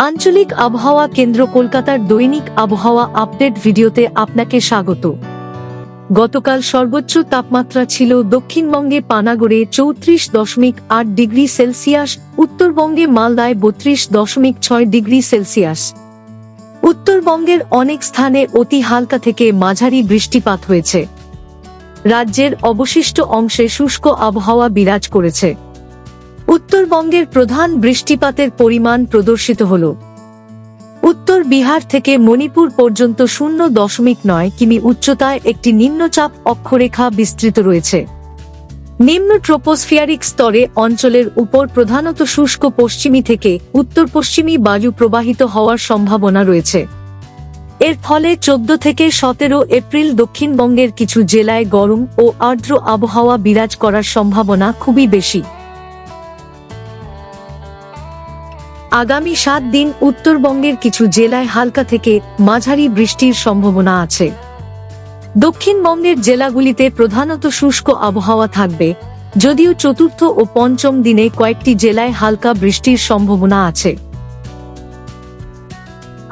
আঞ্চলিক আবহাওয়া কেন্দ্র কলকাতার দৈনিক আবহাওয়া আপডেট ভিডিওতে আপনাকে স্বাগত। গতকাল সর্বোচ্চ তাপমাত্রা ছিল দক্ষিণবঙ্গে পানাগড়ে 34.8 ডিগ্রি সেলসিয়াস, উত্তরবঙ্গে মালদায় 32.6 ডিগ্রি সেলসিয়াস। উত্তরবঙ্গের অনেক স্থানে অতি হালকা থেকে মাঝারি বৃষ্টিপাত হয়েছে। রাজ্যের অবশিষ্ট অংশে শুষ্ক আবহাওয়া বিরাজ করেছে। উত্তরবঙ্গের প্রধান বৃষ্টিপাতের পরিমাণ প্রদর্শিত হল। উত্তর বিহার থেকে মণিপুর পর্যন্ত 0.9 কিমি উচ্চতায় একটি নিম্নচাপ অক্ষরেখা বিস্তৃত রয়েছে। নিম্ন ট্রোপোস্ফিয়ারিক স্তরে অঞ্চলের উপর প্রধানত শুষ্ক পশ্চিমী থেকে উত্তর পশ্চিমী বায়ু প্রবাহিত হওয়ার সম্ভাবনা রয়েছে। এর ফলে 14 থেকে 17 এপ্রিল দক্ষিণবঙ্গের কিছু জেলায় গরম ও আর্দ্র আবহাওয়া বিরাজ করার সম্ভাবনা খুবই বেশি। আগামী 7 দিন উত্তরবঙ্গের কিছু জেলায় হালকা থেকে মাঝারি বৃষ্টির সম্ভাবনা আছে। দক্ষিণবঙ্গের জেলাগুলিতে প্রধানত শুষ্ক আবহাওয়া থাকবে, যদিও চতুর্থ ও পঞ্চম দিনে কয়েকটি জেলায় হালকা বৃষ্টির সম্ভাবনা আছে।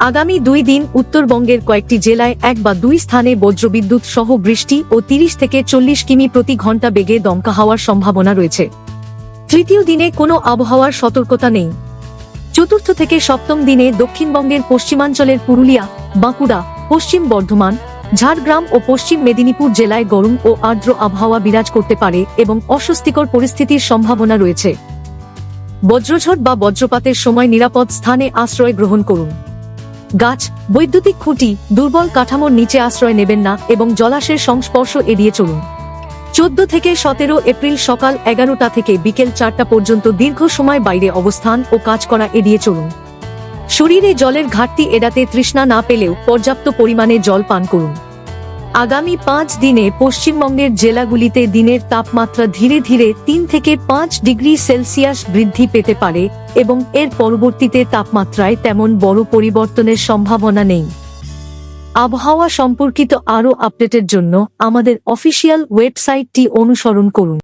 আগামী 2 দিন উত্তরবঙ্গের কয়েকটি জেলায় 1 বা 2 স্থানে বজ্রবিদ্যুৎ সহ বৃষ্টি ও 30 থেকে 40 কিমি প্রতি ঘন্টা বেগে দমকা হওয়ার সম্ভাবনা রয়েছে। তৃতীয় দিনে কোনো আবহাওয়ার সতর্কতা নেই। চতুর্থ থেকে সপ্তম দিনে দক্ষিণবঙ্গের পশ্চিমাঞ্চলের পুরুলিয়া, বাঁকুড়া, পশ্চিম বর্ধমান, ঝাড়গ্রাম ও পশ্চিম মেদিনীপুর জেলায় গরম ও আর্দ্র আবহাওয়া বিরাজ করতে পারে এবং অস্বস্তিকর পরিস্থিতির সম্ভাবনা রয়েছে। বজ্রঝড় বা বজ্রপাতের সময় নিরাপদ স্থানে আশ্রয় গ্রহণ করুন। গাছ, বৈদ্যুতিক খুঁটি, দুর্বল কাঠামোর নিচে আশ্রয় নেবেন না এবং জলাশয়ের সংস্পর্শ এড়িয়ে চলুন। 14 থেকে 17 এপ্রিল সকাল 11টা থেকে বিকেল 4টা পর্যন্ত দীর্ঘ সময় বাইরে অবস্থান ও কাজ করা এড়িয়ে চলুন। শরীরে জলের ঘাটতি এড়াতে তৃষ্ণা না পেলেও পর্যাপ্ত পরিমাণে জল পান করুন। আগামী 5 দিনে পশ্চিমবঙ্গের জেলাগুলিতে দিনের তাপমাত্রা ধীরে ধীরে 3 থেকে 5 ডিগ্রি সেলসিয়াস বৃদ্ধি পেতে পারে এবং এর পরবর্তীতে তাপমাত্রায় তেমন বড় পরিবর্তনের সম্ভাবনা নেই। আবহাওয়া সম্পর্কিত আরও আপডেটের জন্য আমাদের অফিসিয়াল ওয়েবসাইটটি অনুসরণ করুন।